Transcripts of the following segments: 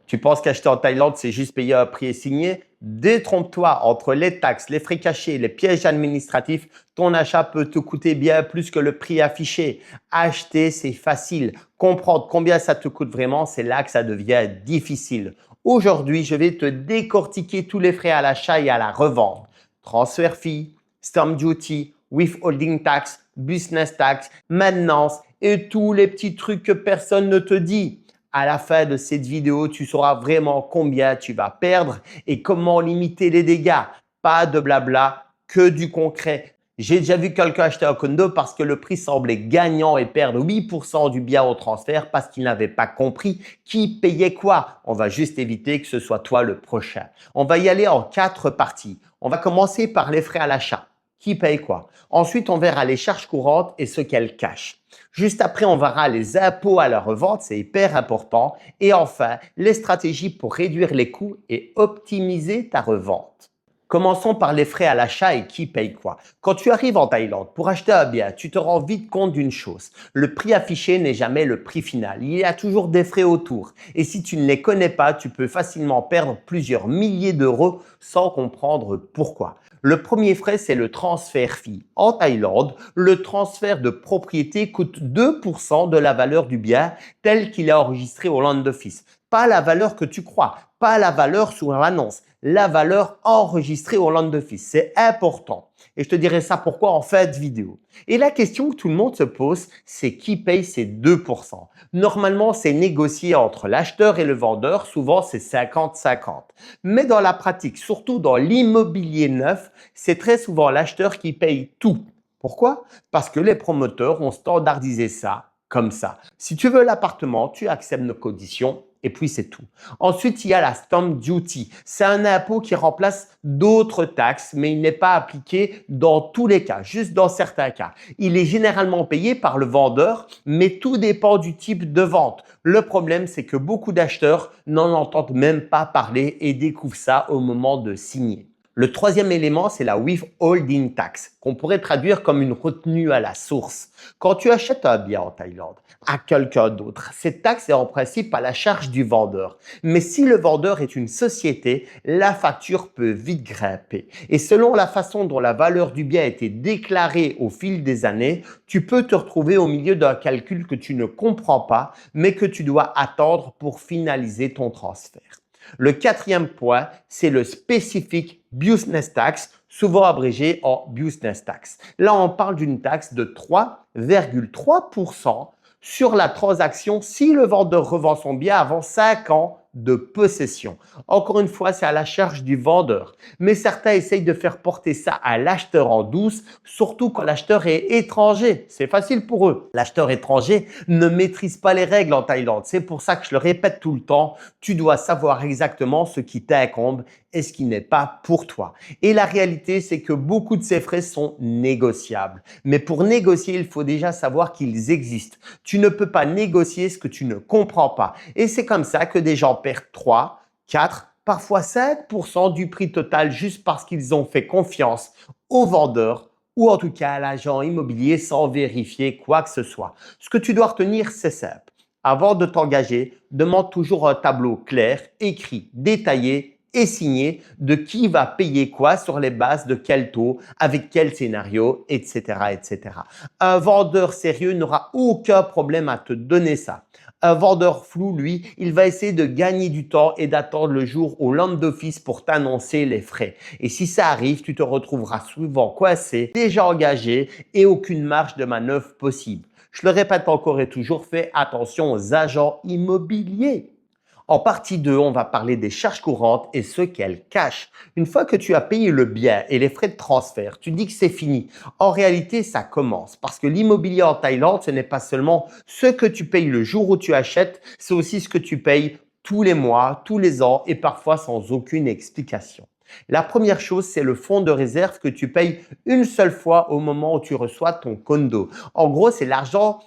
Tu penses qu'acheter en Thaïlande, c'est juste payer un prix et signer? Détrompe-toi, entre les taxes, les frais cachés, les pièges administratifs, ton achat peut te coûter bien plus que le prix affiché. Acheter, c'est facile. Comprendre combien ça te coûte vraiment, c'est là que ça devient difficile. Aujourd'hui, je vais te décortiquer tous les frais à l'achat et à la revente. Transfer fee, stamp duty, withholding tax, business tax, maintenance et tous les petits trucs que personne ne te dit. À la fin de cette vidéo, tu sauras vraiment combien tu vas perdre et comment limiter les dégâts. Pas de blabla, que du concret. J'ai déjà vu quelqu'un acheter un condo parce que le prix semblait gagnant et perdre 8% du bien au transfert parce qu'il n'avait pas compris qui payait quoi. On va juste éviter que ce soit toi le prochain. On va y aller en 4 parties. On va commencer par les frais à l'achat. Qui paye quoi? Ensuite, on verra les charges courantes et ce qu'elles cachent. Juste après, on verra les impôts à la revente, c'est hyper important. Et enfin, les stratégies pour réduire les coûts et optimiser ta revente. Commençons par les frais à l'achat et qui paye quoi. Quand tu arrives en Thaïlande pour acheter un bien, tu te rends vite compte d'une chose. Le prix affiché n'est jamais le prix final. Il y a toujours des frais autour. Et si tu ne les connais pas, tu peux facilement perdre plusieurs milliers d'euros sans comprendre pourquoi. Le premier frais, c'est le transfert fee. En Thaïlande, le transfert de propriété coûte 2% de la valeur du bien tel qu'il est enregistré au Land Office. Pas la valeur que tu crois, pas la valeur sur l'annonce, la valeur enregistrée au Land Office. C'est important. Et je te dirai ça pourquoi en fin de vidéo. Et la question que tout le monde se pose, c'est qui paye ces 2%? Normalement, c'est négocié entre l'acheteur et le vendeur. Souvent, c'est 50-50. Mais dans la pratique, surtout dans l'immobilier neuf, c'est très souvent l'acheteur qui paye tout. Pourquoi? Parce que les promoteurs ont standardisé ça comme ça. Si tu veux l'appartement, tu acceptes nos conditions. Et puis, c'est tout. Ensuite, il y a la stamp duty. C'est un impôt qui remplace d'autres taxes, mais il n'est pas appliqué dans tous les cas, juste dans certains cas. Il est généralement payé par le vendeur, mais tout dépend du type de vente. Le problème, c'est que beaucoup d'acheteurs n'en entendent même pas parler et découvrent ça au moment de signer. Le troisième élément, c'est la withholding tax, qu'on pourrait traduire comme une retenue à la source. Quand tu achètes un bien en Thaïlande à quelqu'un d'autre, cette taxe est en principe à la charge du vendeur. Mais si le vendeur est une société, la facture peut vite grimper. Et selon la façon dont la valeur du bien a été déclarée au fil des années, tu peux te retrouver au milieu d'un calcul que tu ne comprends pas, mais que tu dois attendre pour finaliser ton transfert. Le quatrième point, c'est le Specific Business Tax, souvent abrégé en Business Tax. Là, on parle d'une taxe de 3,3% sur la transaction si le vendeur revend son bien avant 5 ans de possession. Encore une fois, c'est à la charge du vendeur. Mais certains essayent de faire porter ça à l'acheteur en douce, surtout quand l'acheteur est étranger. C'est facile pour eux. L'acheteur étranger ne maîtrise pas les règles en Thaïlande. C'est pour ça que je le répète tout le temps, tu dois savoir exactement ce qui t'incombe et ce qui n'est pas pour toi. Et la réalité, c'est que beaucoup de ces frais sont négociables. Mais pour négocier, il faut déjà savoir qu'ils existent. Tu ne peux pas négocier ce que tu ne comprends pas. Et c'est comme ça que des gens perdent 3, 4, parfois 5% du prix total juste parce qu'ils ont fait confiance au vendeur ou en tout cas à l'agent immobilier sans vérifier quoi que ce soit. Ce que tu dois retenir, c'est simple. Avant de t'engager, demande toujours un tableau clair, écrit, détaillé et signé de qui va payer quoi sur les bases de quel taux, avec quel scénario, etc., etc. Un vendeur sérieux n'aura aucun problème à te donner ça. Un vendeur flou, lui, il va essayer de gagner du temps et d'attendre le jour au Land Office pour t'annoncer les frais. Et si ça arrive, tu te retrouveras souvent coincé, déjà engagé et aucune marge de manœuvre possible. Je le répète encore et toujours, fais attention aux agents immobiliers. En partie 2, on va parler des charges courantes et ce qu'elles cachent. Une fois que tu as payé le bien et les frais de transfert, tu dis que c'est fini. En réalité, ça commence parce que l'immobilier en Thaïlande, ce n'est pas seulement ce que tu payes le jour où tu achètes, c'est aussi ce que tu payes tous les mois, tous les ans et parfois sans aucune explication. La première chose, c'est le fonds de réserve que tu payes une seule fois au moment où tu reçois ton condo. En gros, c'est l'argent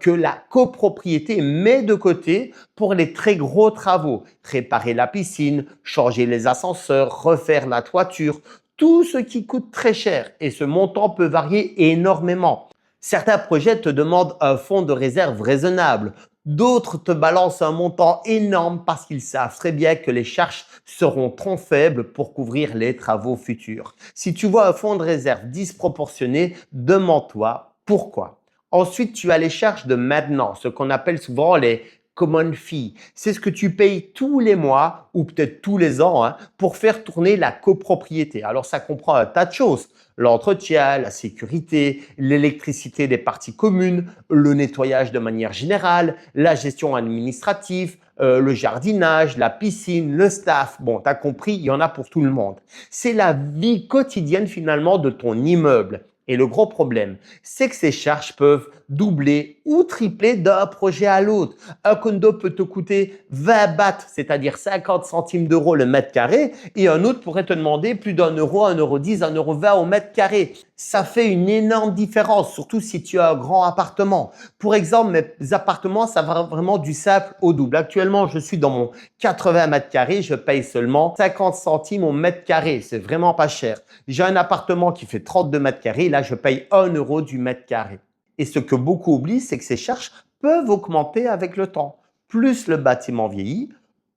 que la copropriété met de côté pour les très gros travaux. Réparer la piscine, changer les ascenseurs, refaire la toiture, tout ce qui coûte très cher. Et ce montant peut varier énormément. Certains projets te demandent un fonds de réserve raisonnable, D'autres te balancent un montant énorme parce qu'ils savent très bien que les charges seront trop faibles pour couvrir les travaux futurs. Si tu vois un fonds de réserve disproportionné, demande-toi pourquoi. Ensuite, tu as les charges de maintenance, ce qu'on appelle souvent les common fees. C'est ce que tu payes tous les mois ou peut-être tous les ans pour faire tourner la copropriété. Alors, ça comprend un tas de choses. L'entretien, la sécurité, l'électricité des parties communes, le nettoyage de manière générale, la gestion administrative, le jardinage, la piscine, le staff. Bon, tu as compris, il y en a pour tout le monde. C'est la vie quotidienne finalement de ton immeuble. Et le gros problème, c'est que ces charges peuvent doubler ou tripler d'un projet à l'autre. Un condo peut te coûter 20 bahts, c'est-à-dire 50 centimes d'euros le mètre carré, et un autre pourrait te demander plus d'1 euro, 1,10 €, 1,20 € au mètre carré. Ça fait une énorme différence, surtout si tu as un grand appartement. Pour exemple, mes appartements, ça va vraiment du simple au double. Actuellement, je suis dans mon 80 mètres carrés, je paye seulement 50 centimes au mètre carré. C'est vraiment pas cher. J'ai un appartement qui fait 32 mètres carrés, là, je paye 1 € du mètre carré. Et ce que beaucoup oublient, c'est que ces charges peuvent augmenter avec le temps. Plus le bâtiment vieillit,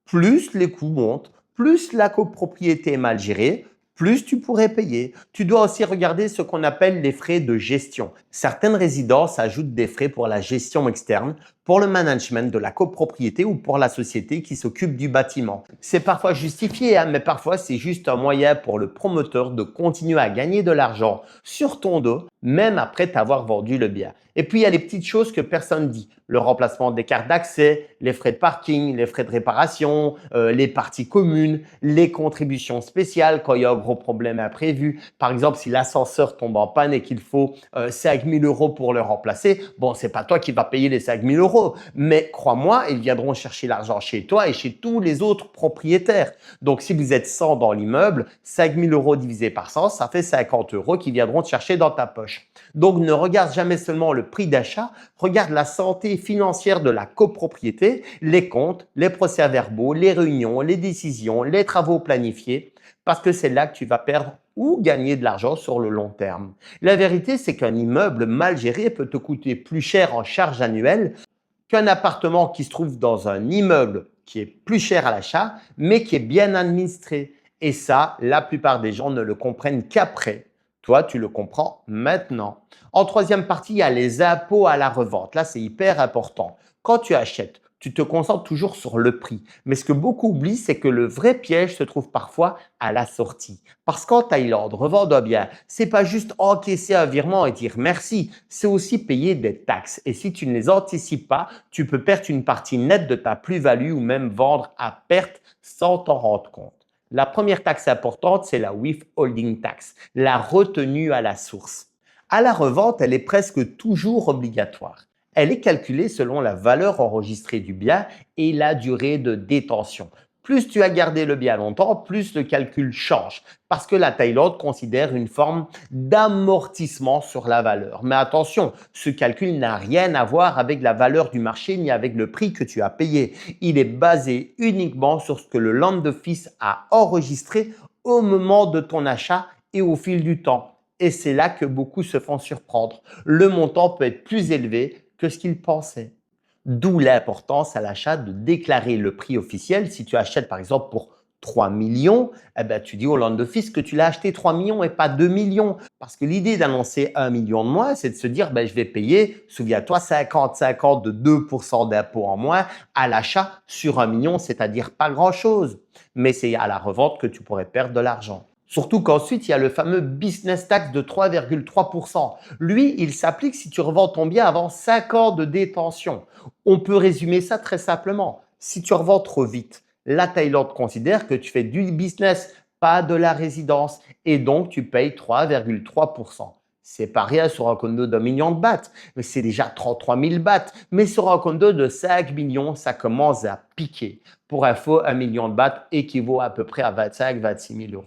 plus les coûts montent, plus la copropriété est mal gérée, plus tu pourrais payer. Tu dois aussi regarder ce qu'on appelle les frais de gestion. Certaines résidences ajoutent des frais pour la gestion externe, pour le management de la copropriété ou pour la société qui s'occupe du bâtiment. C'est parfois justifié, mais parfois c'est juste un moyen pour le promoteur de continuer à gagner de l'argent sur ton dos, même après t'avoir vendu le bien. Et puis, il y a les petites choses que personne dit. Le remplacement des cartes d'accès, les frais de parking, les frais de réparation, les parties communes, les contributions spéciales quand il y a un gros problème imprévu. Par exemple, si l'ascenseur tombe en panne et qu'il faut 5 000 € pour le remplacer, bon, c'est pas toi qui vas payer les 5 000 €. Mais crois-moi, ils viendront chercher l'argent chez toi et chez tous les autres propriétaires. Donc, si vous êtes 100 dans l'immeuble, 5 000 € divisé par 100, ça fait 50 € qui viendront te chercher dans ta poche. Donc, ne regarde jamais seulement le prix d'achat, regarde la santé financière de la copropriété, les comptes, les procès-verbaux, les réunions, les décisions, les travaux planifiés, parce que c'est là que tu vas perdre ou gagner de l'argent sur le long terme. La vérité, c'est qu'un immeuble mal géré peut te coûter plus cher en charges annuelles qu'un appartement qui se trouve dans un immeuble qui est plus cher à l'achat, mais qui est bien administré. Et ça, la plupart des gens ne le comprennent qu'après. Toi, tu le comprends maintenant. En troisième partie, il y a les impôts à la revente. Là, c'est hyper important. Quand tu achètes, tu te concentres toujours sur le prix. Mais ce que beaucoup oublient, c'est que le vrai piège se trouve parfois à la sortie. Parce qu'en Thaïlande, revendre un bien, c'est pas juste encaisser un virement et dire merci, c'est aussi payer des taxes. Et si tu ne les anticipes pas, tu peux perdre une partie nette de ta plus-value ou même vendre à perte sans t'en rendre compte. La première taxe importante, c'est la withholding tax, la retenue à la source. À la revente, elle est presque toujours obligatoire. Elle est calculée selon la valeur enregistrée du bien et la durée de détention. Plus tu as gardé le bien longtemps, plus le calcul change parce que la Thaïlande considère une forme d'amortissement sur la valeur. Mais attention, ce calcul n'a rien à voir avec la valeur du marché ni avec le prix que tu as payé. Il est basé uniquement sur ce que le Land Office a enregistré au moment de ton achat et au fil du temps. Et c'est là que beaucoup se font surprendre. Le montant peut être plus élevé que ce qu'ils pensaient. D'où l'importance à l'achat de déclarer le prix officiel. Si tu achètes par exemple pour 3 millions, tu dis au Land Office que tu l'as acheté 3 millions et pas 2 millions. Parce que l'idée d'annoncer 1 million de moins, c'est de se dire je vais payer, souviens-toi, 50-50 de 2% d'impôt en moins à l'achat sur 1 million, c'est-à-dire pas grand-chose. Mais c'est à la revente que tu pourrais perdre de l'argent. Surtout qu'ensuite, il y a le fameux business tax de 3,3%. Lui, il s'applique si tu revends ton bien avant 5 ans de détention. On peut résumer ça très simplement. Si tu revends trop vite, la Thaïlande considère que tu fais du business, pas de la résidence, et donc tu payes 3,3%. C'est pas rien sur un condo d'1 million de bahts, mais c'est déjà 33 000 bahts. Mais sur un condo de 5 millions, ça commence à piquer. Pour info, 1 million de bahts équivaut à peu près à 25-26 000 €.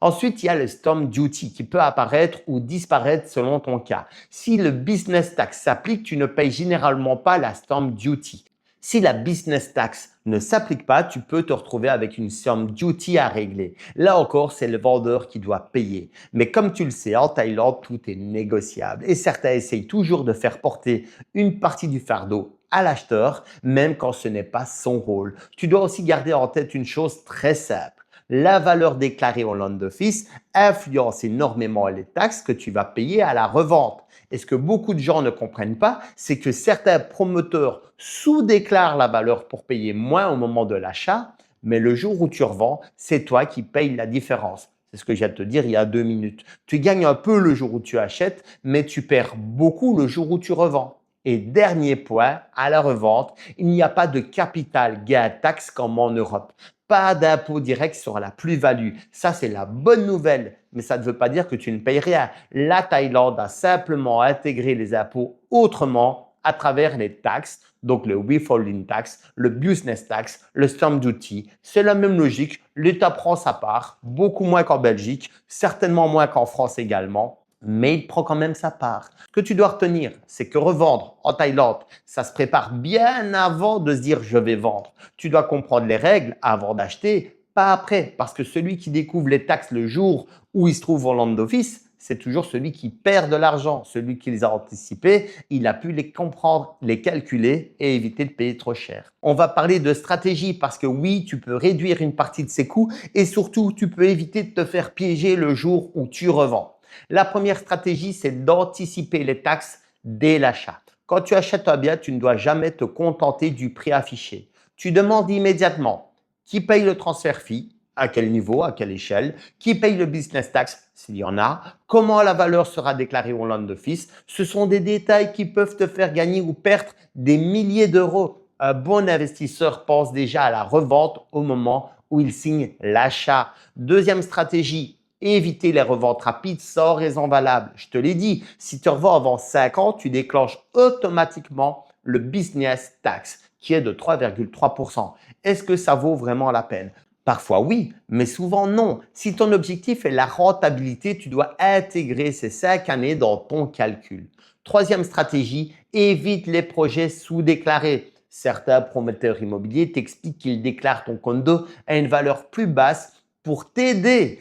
Ensuite, il y a le stamp duty qui peut apparaître ou disparaître selon ton cas. Si le business tax s'applique, tu ne payes généralement pas la stamp duty. Si la business tax ne s'applique pas, tu peux te retrouver avec une stamp duty à régler. Là encore, c'est le vendeur qui doit payer. Mais comme tu le sais, en Thaïlande, tout est négociable et certains essayent toujours de faire porter une partie du fardeau à l'acheteur, même quand ce n'est pas son rôle. Tu dois aussi garder en tête une chose très simple. La valeur déclarée au land office influence énormément les taxes que tu vas payer à la revente. Et ce que beaucoup de gens ne comprennent pas, c'est que certains promoteurs sous-déclarent la valeur pour payer moins au moment de l'achat, mais le jour où tu revends, c'est toi qui payes la différence. C'est ce que je viens de te dire il y a 2 minutes. Tu gagnes un peu le jour où tu achètes, mais tu perds beaucoup le jour où tu revends. Et dernier point, à la revente, il n'y a pas de capital gain taxe comme en Europe. Pas d'impôt direct sur la plus-value. Ça, c'est la bonne nouvelle, mais ça ne veut pas dire que tu ne payes rien. La Thaïlande a simplement intégré les impôts autrement à travers les taxes, donc le withholding tax, le business tax, le stamp duty. C'est la même logique. L'État prend sa part, beaucoup moins qu'en Belgique, certainement moins qu'en France également, mais il prend quand même sa part. Ce que tu dois retenir, c'est que revendre en Thaïlande, ça se prépare bien avant de se dire je vais vendre. Tu dois comprendre les règles avant d'acheter, pas après, parce que celui qui découvre les taxes le jour où il se trouve au land office, c'est toujours celui qui perd de l'argent. Celui qui les a anticipés, il a pu les comprendre, les calculer et éviter de payer trop cher. On va parler de stratégie parce que oui, tu peux réduire une partie de ses coûts et surtout, tu peux éviter de te faire piéger le jour où tu revends. La première stratégie, c'est d'anticiper les taxes dès l'achat. Quand tu achètes un bien, tu ne dois jamais te contenter du prix affiché. Tu demandes immédiatement qui paye le transfert fee, à quel niveau, à quelle échelle, qui paye le business tax s'il y en a, comment la valeur sera déclarée au land office. Ce sont des détails qui peuvent te faire gagner ou perdre des milliers d'euros. Un bon investisseur pense déjà à la revente au moment où il signe l'achat. Deuxième stratégie, éviter les reventes rapides sans raison valable. Je te l'ai dit, si tu revends avant 5 ans, tu déclenches automatiquement le business tax qui est de 3,3%. Est-ce que ça vaut vraiment la peine? Parfois oui, mais souvent non. Si ton objectif est la rentabilité, tu dois intégrer ces 5 années dans ton calcul. Troisième stratégie, évite les projets sous-déclarés. Certains promoteurs immobiliers t'expliquent qu'ils déclarent ton condo à une valeur plus basse pour t'aider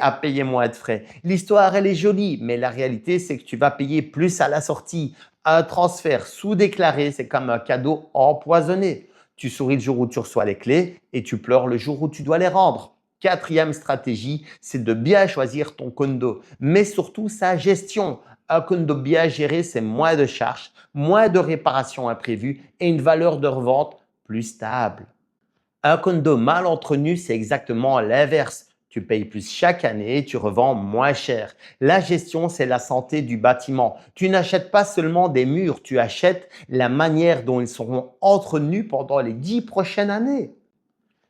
à payer moins de frais. L'histoire, elle est jolie, mais la réalité, c'est que tu vas payer plus à la sortie. Un transfert sous-déclaré, c'est comme un cadeau empoisonné. Tu souris le jour où tu reçois les clés et tu pleures le jour où tu dois les rendre. Quatrième stratégie, c'est de bien choisir ton condo, mais surtout sa gestion. Un condo bien géré, c'est moins de charges, moins de réparations imprévues et une valeur de revente plus stable. Un condo mal entretenu, c'est exactement l'inverse. Tu payes plus chaque année et tu revends moins cher. La gestion, c'est la santé du bâtiment. Tu n'achètes pas seulement des murs, tu achètes la manière dont ils seront entretenus pendant les 10 prochaines années.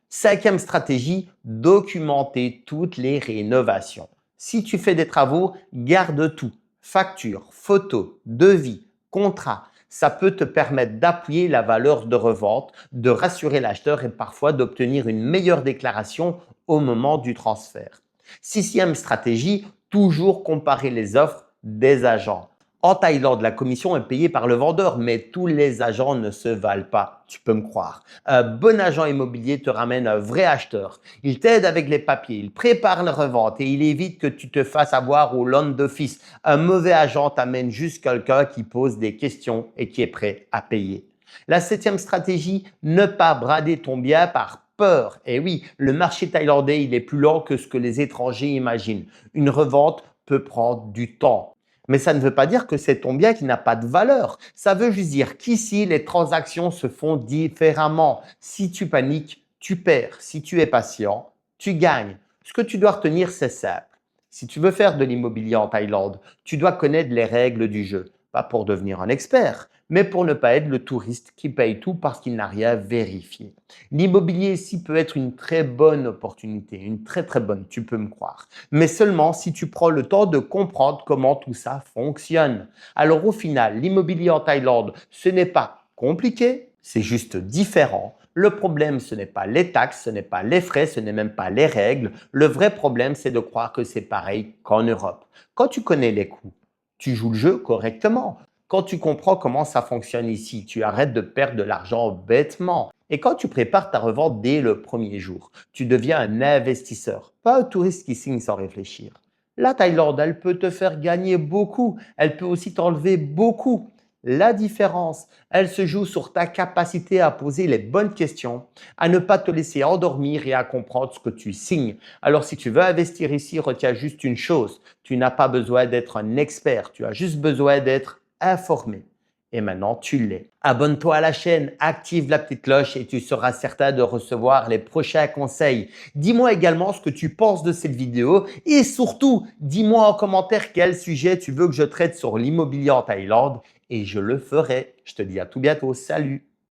Cinquième stratégie, documenter toutes les rénovations. Si tu fais des travaux, garde tout. Facture, photos, devis, contrat. Ça peut te permettre d'appuyer la valeur de revente, de rassurer l'acheteur et parfois d'obtenir une meilleure déclaration au moment du transfert. Sixième stratégie, toujours comparer les offres des agents. En Thaïlande, la commission est payée par le vendeur, mais tous les agents ne se valent pas, tu peux me croire. Un bon agent immobilier te ramène un vrai acheteur. Il t'aide avec les papiers, il prépare la revente et il évite que tu te fasses avoir au land office. Un mauvais agent t'amène juste quelqu'un qui pose des questions et qui est prêt à payer. La septième stratégie, ne pas brader ton bien par peur. Et oui, le marché thaïlandais, il est plus lent que ce que les étrangers imaginent. Une revente peut prendre du temps. Mais ça ne veut pas dire que c'est ton bien qui n'a pas de valeur. Ça veut juste dire qu'ici, les transactions se font différemment. Si tu paniques, tu perds. Si tu es patient, tu gagnes. Ce que tu dois retenir, c'est simple. Si tu veux faire de l'immobilier en Thaïlande, tu dois connaître les règles du jeu. Pas pour devenir un expert, mais pour ne pas être le touriste qui paye tout parce qu'il n'a rien vérifié. L'immobilier ici peut être une très bonne opportunité, une très bonne, tu peux me croire. Mais seulement si tu prends le temps de comprendre comment tout ça fonctionne. Alors au final, l'immobilier en Thaïlande, ce n'est pas compliqué, c'est juste différent. Le problème, ce n'est pas les taxes, ce n'est pas les frais, ce n'est même pas les règles. Le vrai problème, c'est de croire que c'est pareil qu'en Europe. Quand tu connais les coûts, tu joues le jeu correctement. Quand tu comprends comment ça fonctionne ici, tu arrêtes de perdre de l'argent bêtement. Et quand tu prépares ta revente dès le premier jour, tu deviens un investisseur, pas un touriste qui signe sans réfléchir. La Thaïlande, elle peut te faire gagner beaucoup, elle peut aussi t'enlever beaucoup. La différence, elle se joue sur ta capacité à poser les bonnes questions, à ne pas te laisser endormir et à comprendre ce que tu signes. Alors, si tu veux investir ici, retiens juste une chose. Tu n'as pas besoin d'être un expert, tu as juste besoin d'être informé. Et maintenant, tu l'es. Abonne-toi à la chaîne, active la petite cloche et tu seras certain de recevoir les prochains conseils. Dis-moi également ce que tu penses de cette vidéo et surtout, dis-moi en commentaire quel sujet tu veux que je traite sur l'immobilier en Thaïlande et je le ferai. Je te dis à tout bientôt. Salut!